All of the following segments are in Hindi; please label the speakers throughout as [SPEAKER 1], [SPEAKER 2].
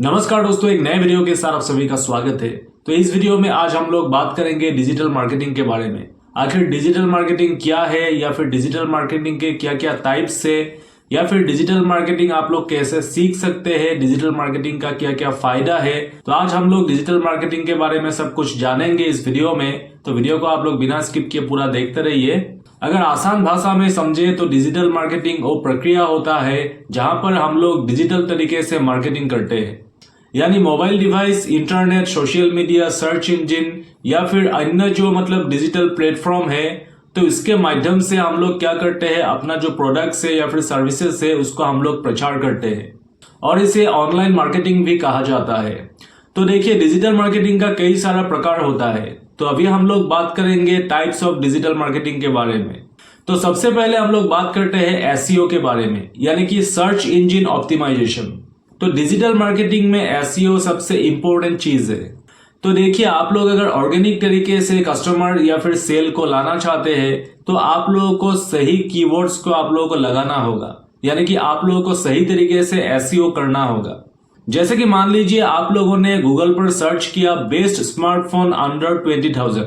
[SPEAKER 1] नमस्कार दोस्तों, एक नए वीडियो के साथ आप सभी का स्वागत है। तो इस वीडियो में आज हम लोग बात करेंगे डिजिटल मार्केटिंग के बारे में। आखिर डिजिटल मार्केटिंग क्या है, या फिर डिजिटल मार्केटिंग के क्या क्या टाइप्स है, या फिर डिजिटल मार्केटिंग आप लोग कैसे सीख सकते हैं, डिजिटल मार्केटिंग का क्या क्या फायदा है। तो आज हम लोग डिजिटल मार्केटिंग के बारे में सब कुछ जानेंगे इस वीडियो में। तो वीडियो को आप लोग बिना स्किप किए पूरा देखते रहिए। अगर आसान भाषा में समझे तो डिजिटल मार्केटिंग वो प्रक्रिया होता है जहां पर हम लोग डिजिटल तरीके से मार्केटिंग करते हैं, यानी mobile device, internet, social media, search engine या फिर अन्य जो डिजिटल प्लेटफॉर्म है, तो इसके माध्यम से हम लोग क्या करते हैं, अपना जो प्रोडक्ट्स है या फिर सर्विसेज है उसको हम लोग प्रचार करते हैं, और इसे ऑनलाइन मार्केटिंग भी कहा जाता है। तो देखिए, डिजिटल मार्केटिंग का कई सारा प्रकार होता है। तो अभी हम लोग बात करेंगे टाइप्स ऑफ डिजिटल मार्केटिंग के बारे में। तो सबसे पहले हम लोग बात करते हैं एसईओ के बारे में, यानी कि सर्च इंजन ऑप्टिमाइजेशन। तो डिजिटल मार्केटिंग में एसईओ सबसे इंपॉर्टेंट चीज है। तो देखिए, आप लोग अगर ऑर्गेनिक तरीके से कस्टमर या फिर सेल को लाना चाहते हैं तो आप लोगों को सही कीवर्ड्स को आप लोगों को लगाना होगा, यानी कि आप लोगों को सही तरीके से एसईओ करना होगा। जैसे कि मान लीजिए आप लोगों ने गूगल पर सर्च किया बेस्ट स्मार्टफोन अंडर 20,000,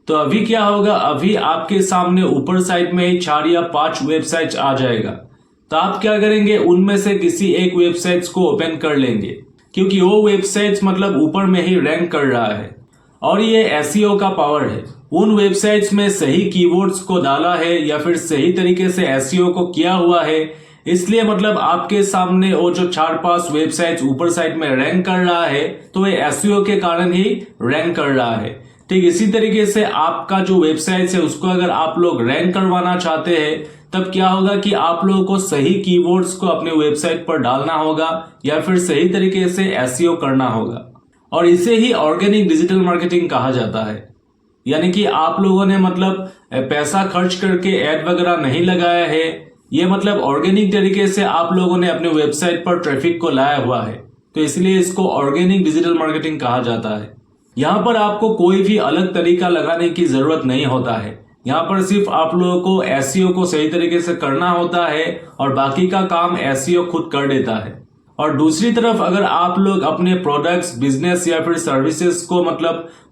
[SPEAKER 1] तो अभी क्या होगा, अभी आपके सामने ऊपर साइड में ही 4 या 5 वेबसाइट्स आ जाएगा। तो आप क्या करेंगे, उनमें से किसी एक वेबसाइट्स को ओपन कर लेंगे, क्योंकि वो वेबसाइट्स ऊपर में ही रैंक कर रहा है। और ये एसईओ का पावर है। उन वेबसाइट्स में सही कीवर्ड्स को डाला है या फिर सही तरीके से एसईओ को किया हुआ है, इसलिए आपके सामने वो जो 4-5 वेबसाइट्स ऊपर साइड में रैंक कर रहा है, तो ये एसईओ के कारण ही रैंक कर रहा है। ठीक इसी तरीके से आपका जो वेबसाइट है उसको अगर आप लोग रैंक करवाना चाहते हैं, तब क्या होगा कि आप लोगों को सही कीवर्ड्स को अपने वेबसाइट पर डालना होगा या फिर सही तरीके से एसईओ करना होगा। और इसे ही ऑर्गेनिक डिजिटल मार्केटिंग कहा जाता है। यानी कि आप लोगों ने पैसा खर्च करके ऐड वगैरह नहीं लगाया है, ये ऑर्गेनिक तरीके से आप लोगों ने अपने वेबसाइट पर ट्रैफिक को लाया हुआ है, तो इसलिए इसको ऑर्गेनिक डिजिटल मार्केटिंग कहा जाता है। यहाँ पर आपको कोई भी अलग तरीका लगाने की जरूरत नहीं होता है। यहाँ पर सिर्फ आप लोगों को एसईओ को सही तरीके से करना होता है और बाकी का काम एसईओ खुद कर देता है। और दूसरी तरफ अगर आप लोग अपने प्रोडक्ट्स, बिजनेस या फिर सर्विसेज को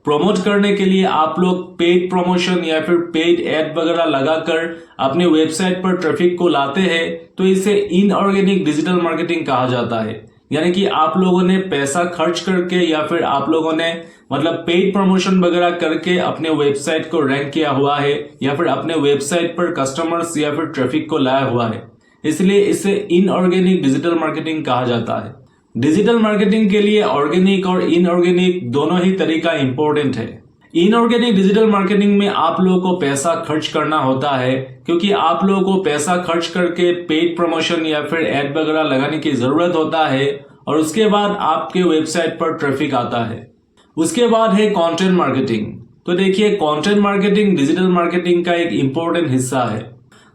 [SPEAKER 1] प्रमोट करने के लिए आप लोग पेड प्रमोशन या फिर पेड एड वगैरह लगाकर अपने वेबसाइट पर ट्रैफिक को लाते हैं, तो इसे इनऑर्गेनिक डिजिटल मार्केटिंग कहा जाता है। यानी कि आप लोगों ने पैसा खर्च करके या फिर आप लोगों ने पेड प्रमोशन वगैरह करके अपने वेबसाइट को रैंक किया हुआ है, या फिर अपने वेबसाइट पर कस्टमर्स या फिर ट्रैफिक को लाया हुआ है, इसलिए इसे इनऑर्गेनिक डिजिटल मार्केटिंग कहा जाता है। डिजिटल मार्केटिंग के लिए ऑर्गेनिक और इनऑर्गेनिक दोनों ही तरीका इंपॉर्टेंट है। इनऑर्गेनिक डिजिटल मार्केटिंग में आप लोगों को पैसा खर्च करना होता है, क्योंकि आप लोगों को पैसा खर्च करके पेड प्रमोशन या फिर एड वगैरह लगाने की जरूरत होता है, और उसके बाद आपके वेबसाइट पर ट्रैफिक आता है। उसके बाद है कंटेंट मार्केटिंग। तो देखिए, कंटेंट मार्केटिंग डिजिटल मार्केटिंग का एक इंपॉर्टेंट हिस्सा है।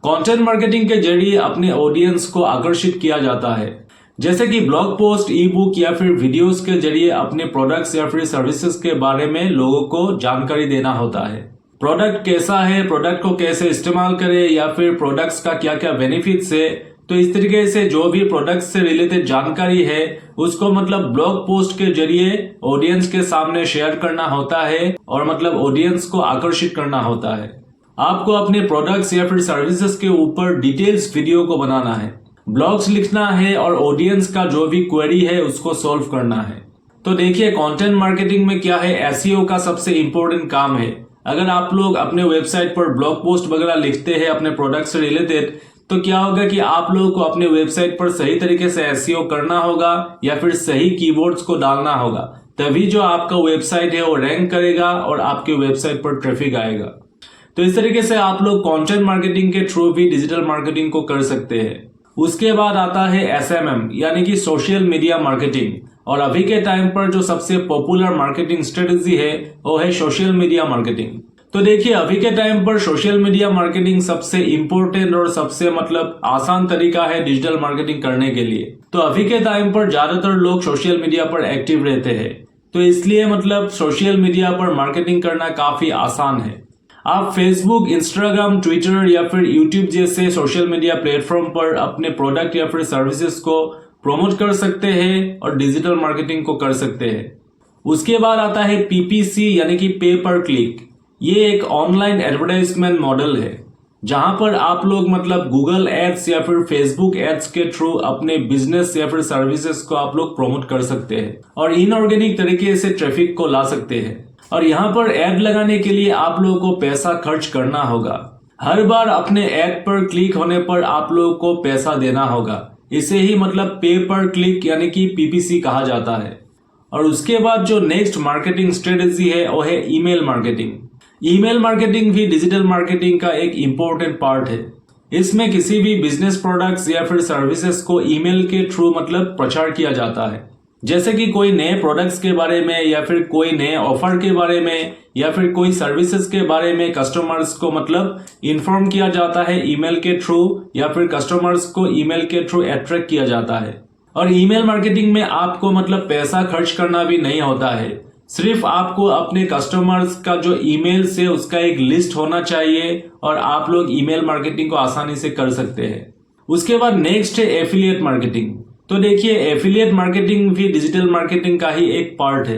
[SPEAKER 1] कंटेंट मार्केटिंग के जरिए अपने ऑडियंस को आकर्षित किया जाता है, जैसे कि ब्लॉग पोस्ट, ई बुक या फिर वीडियोस के जरिए अपने प्रोडक्ट्स या फिर सर्विसेज के बारे में लोगों को जानकारी देना होता है। प्रोडक्ट कैसा है, प्रोडक्ट को कैसे इस्तेमाल करें, या फिर प्रोडक्ट्स का क्या क्या बेनिफिट्स है, तो इस तरीके से जो भी प्रोडक्ट से रिलेटेड जानकारी है उसको ब्लॉग पोस्ट के जरिए ऑडियंस के सामने शेयर करना होता है, और ऑडियंस को आकर्षित करना होता है। आपको अपने प्रोडक्ट्स या फिर सर्विसेज के ऊपर डिटेल्स वीडियो को बनाना है, ब्लॉग्स लिखना है, और ऑडियंस का जो भी क्वेरी है उसको सॉल्व करना है। तो देखिए, कंटेंट मार्केटिंग में क्या है, एसईओ का सबसे इंपॉर्टेंट काम है। अगर आप लोग अपने वेबसाइट पर ब्लॉग पोस्ट वगैरह लिखते हैं अपने प्रोडक्ट से रिलेटेड, तो क्या होगा कि आप लोगों को अपने वेबसाइट पर सही तरीके से एसईओ करना होगा या फिर सही कीवर्ड्स को डालना होगा, तभी जो आपका वेबसाइट है वो रैंक करेगा और आपके वेबसाइट पर ट्रैफिक आएगा। तो इस तरीके से आप लोग कंटेंट मार्केटिंग के थ्रू भी डिजिटल मार्केटिंग को कर सकते हैं। उसके बाद आता है एसएमएम, यानी कि सोशल मीडिया मार्केटिंग। और अभी के टाइम पर जो सबसे पॉपुलर मार्केटिंग स्ट्रेटेजी है वो है सोशल मीडिया मार्केटिंग। तो देखिए, अभी के टाइम पर सोशल मीडिया मार्केटिंग सबसे इम्पोर्टेंट और सबसे आसान तरीका है डिजिटल मार्केटिंग करने के लिए। तो अभी के टाइम पर ज्यादातर लोग सोशल मीडिया पर एक्टिव रहते हैं, तो इसलिए सोशल मीडिया पर मार्केटिंग करना काफी आसान है। आप फेसबुक, इंस्टाग्राम, ट्विटर या फिर यूट्यूब जैसे सोशल मीडिया प्लेटफॉर्म पर अपने प्रोडक्ट या फिर सर्विसेज को प्रमोट कर सकते हैं और डिजिटल मार्केटिंग को कर सकते हैं। उसके बाद आता है पीपीसी यानी कि पे पर क्लिक। ये एक ऑनलाइन एडवर्टाइजमेंट मॉडल है जहां पर आप लोग मतलब गूगल एड्स या फिर फेसबुक एड्स के थ्रू अपने बिजनेस या फिर सर्विसेज को आप लोग प्रमोट कर सकते हैं और इनऑर्गेनिक तरीके से ट्रैफिक को ला सकते हैं। और यहाँ पर एड लगाने के लिए आप लोगों को पैसा खर्च करना होगा। हर बार अपने एड पर क्लिक होने पर आप लोगों को पैसा देना होगा। इसे ही मतलब पे पर क्लिक यानी कि पीपीसी कहा जाता है। और उसके बाद जो नेक्स्ट मार्केटिंग स्ट्रेटेजी है वो है ईमेल मार्केटिंग। ईमेल मार्केटिंग भी डिजिटल मार्केटिंग का एक इम्पोर्टेंट पार्ट है। इसमें किसी भी बिजनेस प्रोडक्ट्स या फिर सर्विसेज को ईमेल के थ्रू मतलब प्रचार किया जाता है। जैसे कि कोई नए प्रोडक्ट्स के बारे में या फिर कोई नए ऑफर के बारे में या फिर कोई सर्विसेज के बारे में कस्टमर्स को मतलब इन्फॉर्म किया जाता है ईमेल के थ्रू या फिर कस्टमर्स को ईमेल के थ्रू अट्रैक्ट किया जाता है। और ईमेल मार्केटिंग में आपको मतलब पैसा खर्च करना भी नहीं होता है। सिर्फ आपको अपने कस्टमर्स का जो ईमेल से उसका एक लिस्ट होना चाहिए और आप लोग ईमेल मार्केटिंग को आसानी से कर सकते हैं। उसके बाद नेक्स्ट है एफिलिएट मार्केटिंग। तो देखिए एफिलिएट मार्केटिंग भी डिजिटल मार्केटिंग का ही एक पार्ट है।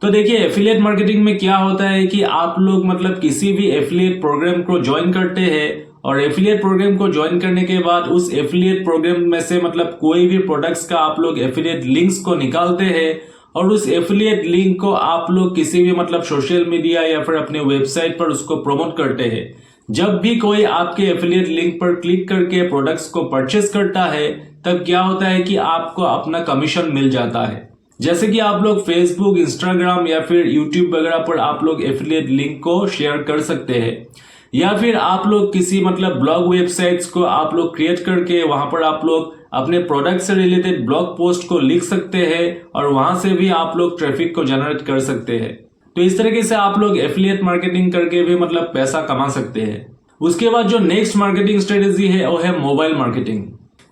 [SPEAKER 1] तो देखिए एफिलिएट मार्केटिंग में क्या होता है कि आप लोग मतलब किसी भी एफिलिएट प्रोग्राम को ज्वाइन करते हैं और एफिलिएट प्रोग्राम को ज्वाइन करने के बाद उस एफिलिएट प्रोग्राम में से मतलब कोई भी प्रोडक्ट्स का आप लोग एफिलिएट लिंक्स को निकालते हैं और उस एफिलिएट लिंक को आप लोग किसी भी मतलब सोशल मीडिया या फिर अपने वेबसाइट पर उसको प्रमोट करते हैं। जब भी कोई आपके एफिलिएट लिंक पर क्लिक करके प्रोडक्ट्स को परचेस करता है तब क्या होता है कि आपको अपना कमीशन मिल जाता है। जैसे कि आप लोग फेसबुक, इंस्टाग्राम या फिर यूट्यूब वगैरह पर आप लोग एफिलिएट लिंक को शेयर कर सकते हैं या फिर आप लोग किसी मतलब ब्लॉग वेबसाइट्स को आप लोग क्रिएट करके वहां पर आप लोग अपने प्रोडक्ट से रिलेटेड ब्लॉग पोस्ट को लिख सकते हैं और वहां से भी आप लोग ट्रैफिक को जनरेट कर सकते हैं। तो इस तरीके से आप लोग एफिलिएट मार्केटिंग करके भी मतलब पैसा कमा सकते हैं। उसके बाद जो नेक्स्ट मार्केटिंग स्ट्रेटेजी है वो है mobile marketing.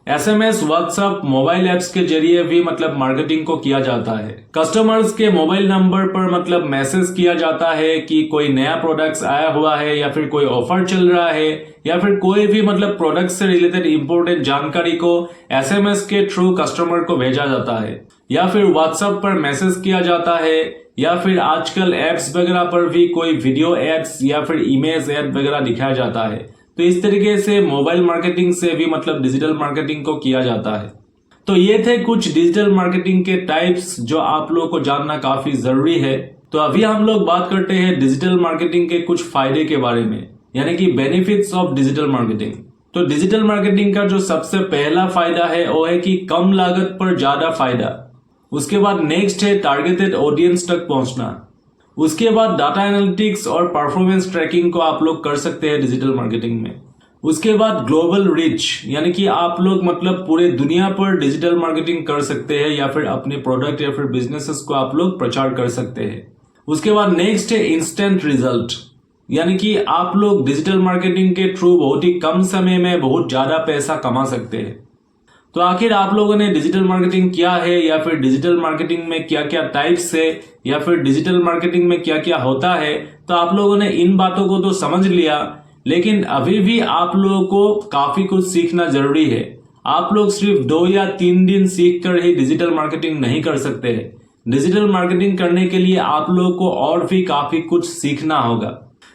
[SPEAKER 1] SMS, WhatsApp, mobile apps के जरिए भी मतलब मार्केटिंग को किया जाता है। कस्टमर्स के मोबाइल नंबर पर मतलब मैसेज किया जाता है कि कोई नया प्रोडक्ट्स आया हुआ है या फिर कोई ऑफर चल रहा है या फिर कोई भी मतलब प्रोडक्ट से रिलेटेड इंपोर्टेंट जानकारी को एसएमएस के थ्रू कस्टमर को भेजा जाता है या फिर व्हाट्सएप पर मैसेज किया जाता है या फिर आजकल एप्स वगैरह पर भी कोई वीडियो एड्स या फिर इमेज एड वगैरह दिखाया जाता है। तो इस तरीके से मोबाइल मार्केटिंग से भी मतलब डिजिटल मार्केटिंग को किया जाता है। तो ये थे कुछ डिजिटल मार्केटिंग के टाइप्स जो आप लोगों को जानना काफी जरूरी है। तो अभी हम लोग बात करते हैं डिजिटल मार्केटिंग के कुछ फायदे के बारे में, यानी कि बेनिफिट्स ऑफ डिजिटल मार्केटिंग। तो डिजिटल मार्केटिंग का जो सबसे पहला फायदा है वो है कि कम लागत पर ज्यादा फायदा। उसके बाद नेक्स्ट है टारगेटेड ऑडियंस तक पहुंचना। उसके बाद डाटा एनालिटिक्स और परफॉर्मेंस ट्रैकिंग को आप लोग कर सकते हैं डिजिटल मार्केटिंग में। उसके बाद ग्लोबल रीच, यानी कि आप लोग मतलब पूरे दुनिया पर डिजिटल मार्केटिंग कर सकते हैं या फिर अपने प्रोडक्ट या फिर बिजनेसेस को आप लोग प्रचार कर सकते हैं। उसके बाद नेक्स्ट है इंस्टेंट रिजल्ट, यानी कि आप लोग डिजिटल मार्केटिंग के थ्रू बहुत ही कम समय में बहुत ज्यादा पैसा कमा सकते हैं। तो आखिर आप लोगों ने डिजिटल मार्केटिंग क्या है या फिर डिजिटल मार्केटिंग में क्या क्या टाइप्स है या फिर डिजिटल मार्केटिंग में क्या क्या होता है, तो आप लोगों ने इन बातों को तो समझ लिया, लेकिन अभी भी आप लोगों को काफी कुछ सीखना जरूरी है। आप लोग सिर्फ 2 या 3 दिन सीख कर ही डिजिटल मार्केटिंग नहीं कर सकते हैं। डिजिटल मार्केटिंग करने के लिए आप लोगों को और भी काफी कुछ सीखना होगा।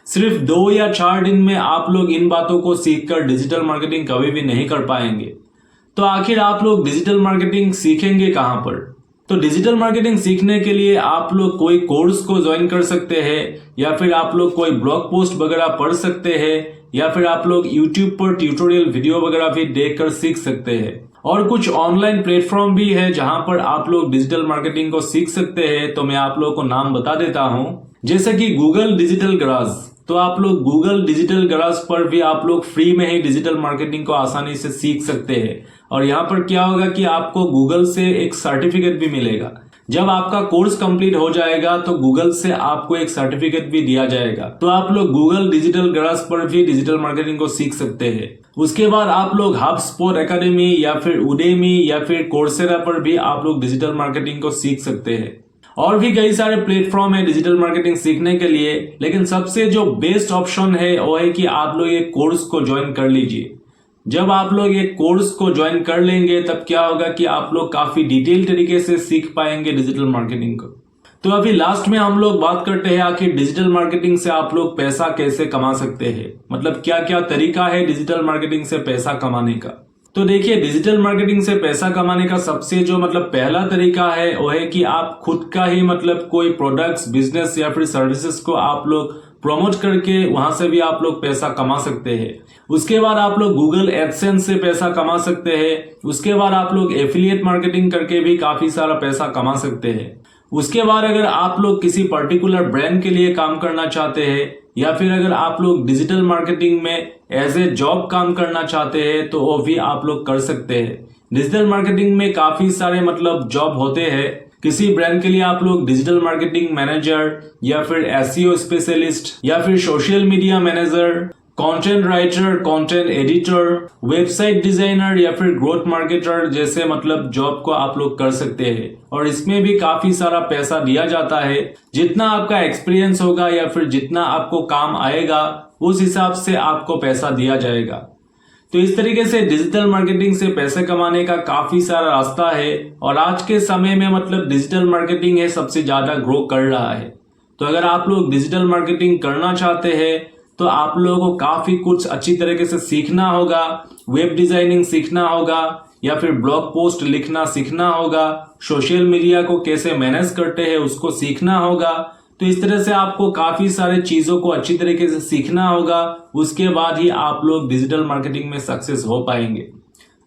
[SPEAKER 1] सिर्फ 2 या 4 दिन में आप लोग इन बातों को सीखकर डिजिटल मार्केटिंग कभी भी नहीं कर पाएंगे। तो आखिर आप लोग डिजिटल मार्केटिंग सीखेंगे कहां पर? तो डिजिटल मार्केटिंग सीखने के लिए आप लोग कोई कोर्स को ज्वाइन कर सकते हैं या फिर आप लोग कोई ब्लॉग पोस्ट वगैरह पढ़ सकते हैं या फिर आप लोग यूट्यूब पर ट्यूटोरियल वीडियो वगैरह भी देखकर सीख सकते हैं। और कुछ ऑनलाइन प्लेटफॉर्म भी है जहां पर आप लोग डिजिटल मार्केटिंग को सीख सकते हैं। तो मैं आप लोगों को नाम बता देता हूं, जैसे कि गूगल डिजिटल गराज। तो आप लोग गूगल डिजिटल गराज पर भी आप लोग फ्री में ही डिजिटल मार्केटिंग को आसानी से सीख सकते हैं। और यहाँ पर क्या होगा कि आपको गूगल से एक सर्टिफिकेट भी मिलेगा। जब आपका कोर्स कंप्लीट हो जाएगा तो गूगल से आपको एक सर्टिफिकेट भी दिया जाएगा। तो आप लोग गूगल डिजिटल गराज पर भी डिजिटल मार्केटिंग को सीख सकते हैं। उसके बाद आप लोग हबस्पॉट एकेडमी या फिर उडेमी या फिर कोर्सेरा पर भी आप लोग डिजिटल मार्केटिंग को सीख सकते हैं। और भी कई सारे प्लेटफॉर्म है डिजिटल मार्केटिंग सीखने के लिए, लेकिन सबसे जो बेस्ट ऑप्शन है वो है कि आप लोग एक कोर्स को ज्वाइन कर लीजिए। जब आप लोग एक कोर्स को ज्वाइन कर लेंगे तब क्या होगा कि आप लोग काफी डिटेल तरीके से सीख पाएंगे डिजिटल मार्केटिंग को। तो अभी लास्ट में हम लोग बात करते हैं आखिर डिजिटल मार्केटिंग से आप लोग पैसा कैसे कमा सकते हैं, मतलब क्या क्या तरीका है डिजिटल मार्केटिंग से पैसा कमाने का। तो देखिए, डिजिटल मार्केटिंग से पैसा कमाने का सबसे जो पहला तरीका है वो है कि आप खुद का ही कोई प्रोडक्ट्स, बिजनेस या फिर सर्विसेज को आप लोग प्रमोट करके वहां से भी आप लोग पैसा कमा सकते हैं। उसके बाद आप लोग गूगल एडसेंस से पैसा कमा सकते हैं। उसके बाद आप लोग एफिलिएट मार्केटिंग करके भी काफी सारा पैसा कमा सकते हैं। उसके बाद अगर आप लोग किसी पर्टिकुलर ब्रांड के लिए काम करना चाहते हैं या फिर अगर आप लोग डिजिटल मार्केटिंग में एज ए जॉब काम करना चाहते हैं तो वो भी आप लोग कर सकते हैं। डिजिटल मार्केटिंग में काफी सारे जॉब होते हैं। किसी ब्रांड के लिए आप लोग डिजिटल मार्केटिंग मैनेजर या फिर एसईओ स्पेशलिस्ट या फिर social media manager, content writer, content editor, website designer या फिर ग्रोथ मार्केटर जैसे जॉब को आप लोग कर सकते हैं। और इसमें भी काफी सारा पैसा दिया जाता है। जितना आपका एक्सपीरियंस होगा या फिर जितना आपको काम आएगा उस हिसाब से आपको पैसा दिया जाएगा। तो इस तरीके से डिजिटल मार्केटिंग से पैसे कमाने का काफी सारा रास्ता है और आज के समय में डिजिटल मार्केटिंग है सबसे ज्यादा ग्रो कर रहा है। तो अगर आप लोग डिजिटल मार्केटिंग करना चाहते हैं तो आप लोगों को काफी कुछ अच्छी तरीके से सीखना होगा। वेब डिजाइनिंग सीखना होगा या फिर ब्लॉग पोस्ट लिखना सीखना होगा, सोशल मीडिया को कैसे मैनेज करते हैं उसको सीखना होगा। तो इस तरह से आपको काफी सारे चीजों को अच्छी तरीके से सीखना होगा। उसके बाद ही आप लोग डिजिटल मार्केटिंग में सक्सेस हो पाएंगे।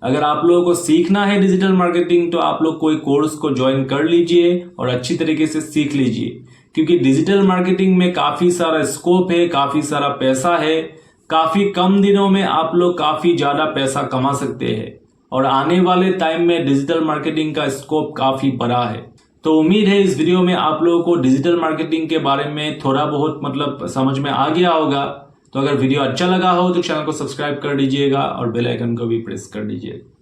[SPEAKER 1] अगर आप लोगों को सीखना है डिजिटल मार्केटिंग तो आप लोग कोई कोर्स को ज्वाइन कर लीजिए और अच्छी तरीके से सीख लीजिए, क्योंकि डिजिटल मार्केटिंग में काफी सारा स्कोप है, काफी सारा पैसा है। काफी कम दिनों में आप लोग काफी ज्यादा पैसा कमा सकते हैं और आने वाले टाइम में डिजिटल मार्केटिंग का स्कोप काफी बड़ा है। तो उम्मीद है इस वीडियो में आप लोगों को डिजिटल मार्केटिंग के बारे में थोड़ा बहुत समझ में आ गया होगा। तो अगर वीडियो अच्छा लगा हो तो चैनल को सब्सक्राइब कर दीजिएगा और बेल आइकन को भी प्रेस कर दीजिएगा।